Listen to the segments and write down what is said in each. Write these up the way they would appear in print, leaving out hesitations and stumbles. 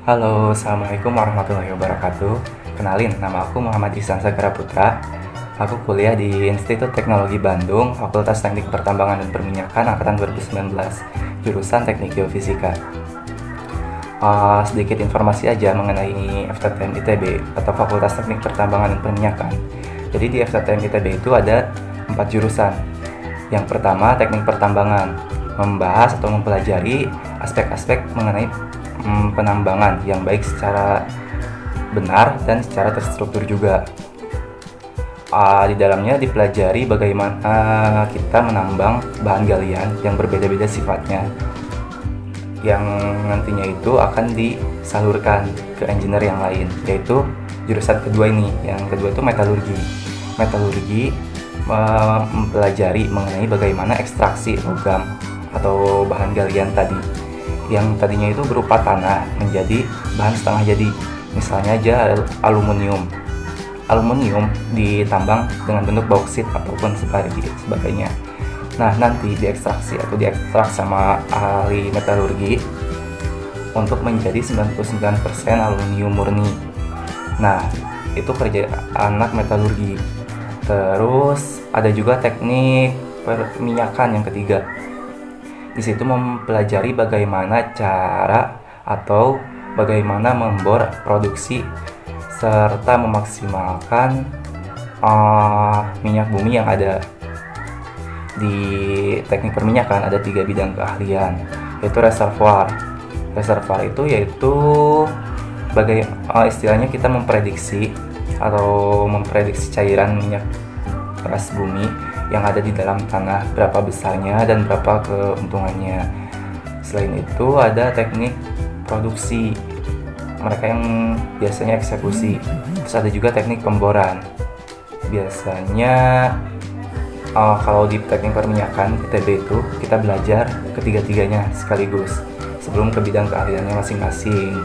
Halo, Assalamualaikum warahmatullahi wabarakatuh. Kenalin, nama aku Muhammad Ihsan Sagara Putra. Aku kuliah di Institut Teknologi Bandung, Fakultas Teknik Pertambangan dan Perminyakan Angkatan 2019, jurusan Teknik Geofisika. Sedikit informasi aja mengenai FTTM ITB atau Fakultas Teknik Pertambangan dan Perminyakan. Jadi di FTTM ITB itu ada 4 jurusan. Yang pertama, Teknik Pertambangan, membahas atau mempelajari aspek-aspek mengenai penambangan yang baik secara benar dan secara terstruktur juga. Di dalamnya dipelajari bagaimana kita menambang bahan galian yang berbeda-beda sifatnya, yang nantinya itu akan disalurkan ke engineer yang lain, yaitu jurusan kedua ini. Yang kedua itu metalurgi. Metalurgi mempelajari mengenai bagaimana ekstraksi logam atau bahan galian tadi, yang tadinya itu berupa tanah menjadi bahan setengah jadi. Misalnya aja aluminium ditambang dengan bentuk bauksit ataupun sebagainya. Nah, nanti diekstraksi sama ahli metalurgi untuk menjadi 99% aluminium murni. Nah, itu kerja anak metalurgi. Terus ada juga teknik perminyakan yang ketiga. Di situ mempelajari bagaimana cara atau bagaimana membor produksi serta memaksimalkan minyak bumi yang ada. Di teknik perminyakan ada 3 bidang keahlian, yaitu reservoir. Reservoir itu yaitu istilahnya kita memprediksi cairan minyak gas bumi yang ada di dalam tanah, berapa besarnya dan berapa keuntungannya. Selain itu ada teknik produksi, mereka yang biasanya eksekusi. Terus ada juga teknik pemboran. Biasanya kalau di teknik perminyakan ITB itu kita belajar ketiga-tiganya sekaligus sebelum ke bidang keahliannya masing-masing.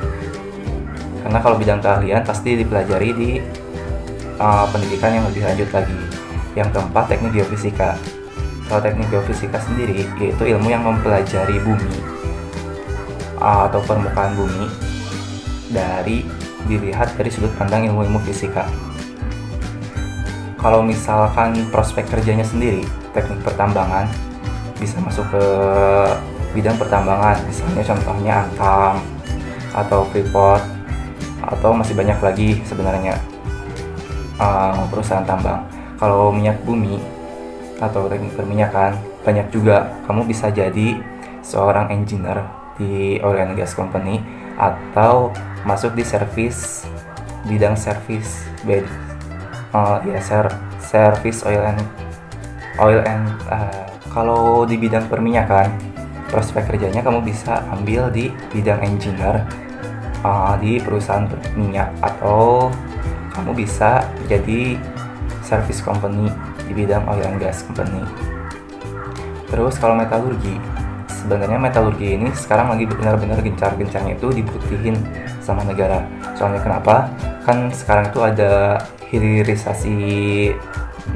Karena kalau bidang keahlian pasti dipelajari di pendidikan yang lebih lanjut lagi. Yang keempat, teknik geofisika. Kalau teknik geofisika sendiri yaitu ilmu yang mempelajari bumi atau permukaan bumi dilihat dari sudut pandang ilmu-ilmu fisika. Kalau misalkan prospek kerjanya sendiri, teknik pertambangan bisa masuk ke bidang pertambangan, misalnya contohnya Antam atau Freeport, atau masih banyak lagi sebenarnya perusahaan tambang. Kalau minyak bumi atau teknik perminyakan, banyak juga. Kamu bisa jadi seorang engineer di oil and gas company atau masuk di bidang service oil and kalau di bidang perminyakan, prospek kerjanya kamu bisa ambil di bidang engineer di perusahaan minyak, atau kamu bisa jadi service company di bidang oil and gas company. Terus kalau metalurgi, sebenarnya metalurgi ini sekarang lagi benar-benar gencar-gencarnya itu dibutuhin sama negara. Soalnya kenapa? Kan sekarang itu ada hilirisasi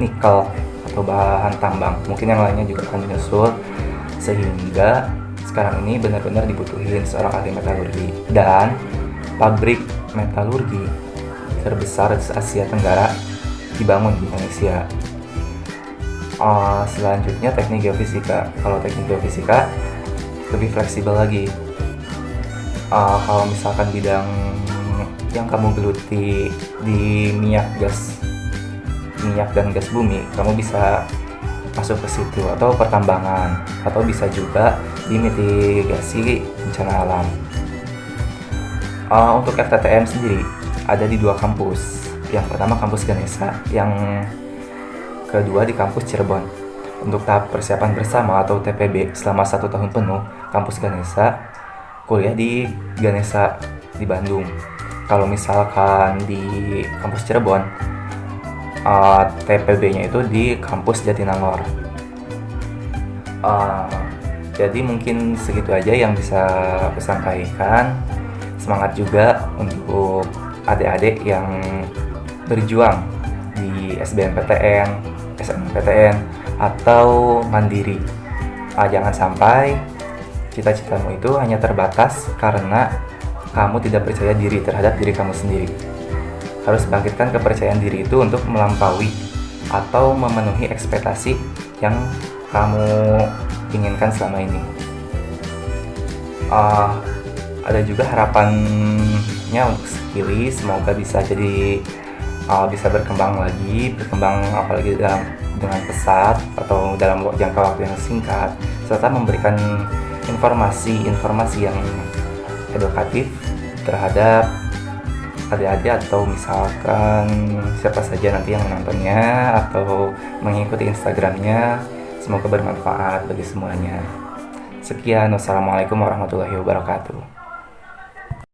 nikel atau bahan tambang. Mungkin yang lainnya juga akan menyusul, sehingga sekarang ini benar-benar dibutuhin seorang ahli metalurgi. Dan pabrik metalurgi terbesar di Asia Tenggara dibangun di Indonesia. Selanjutnya teknik geofisika. Kalau teknik geofisika lebih fleksibel lagi. Kalau misalkan bidang yang kamu geluti di minyak dan gas bumi, kamu bisa masuk ke situ, atau pertambangan, atau bisa juga di mitigasi bencana alam. Untuk FTTM sendiri ada di 2 kampus. Yang pertama kampus Ganesha, yang kedua di kampus Cirebon. Untuk tahap persiapan bersama atau TPB selama 1 tahun penuh, kampus Ganesha kuliah di Ganesha di Bandung. Kalau misalkan di kampus Cirebon, TPB-nya itu di kampus Jatinangor. Jadi mungkin segitu aja yang bisa aku sampaikan. Semangat juga untuk adik-adik yang berjuang di SBMPTN, SNMPTN, atau mandiri. Jangan sampai cita-citamu itu hanya terbatas karena kamu tidak percaya diri terhadap diri kamu sendiri. Harus bangkitkan kepercayaan diri itu untuk melampaui atau memenuhi ekspektasi yang kamu inginkan selama ini. Ada juga harapannya untuk Skilly, semoga bisa bisa berkembang apalagi dengan pesat atau dalam jangka waktu yang singkat, serta memberikan informasi yang edukatif terhadap adik-adik atau misalkan siapa saja nanti yang menontonnya atau mengikuti Instagramnya. Semoga bermanfaat bagi semuanya. Sekian, wassalamualaikum warahmatullahi wabarakatuh.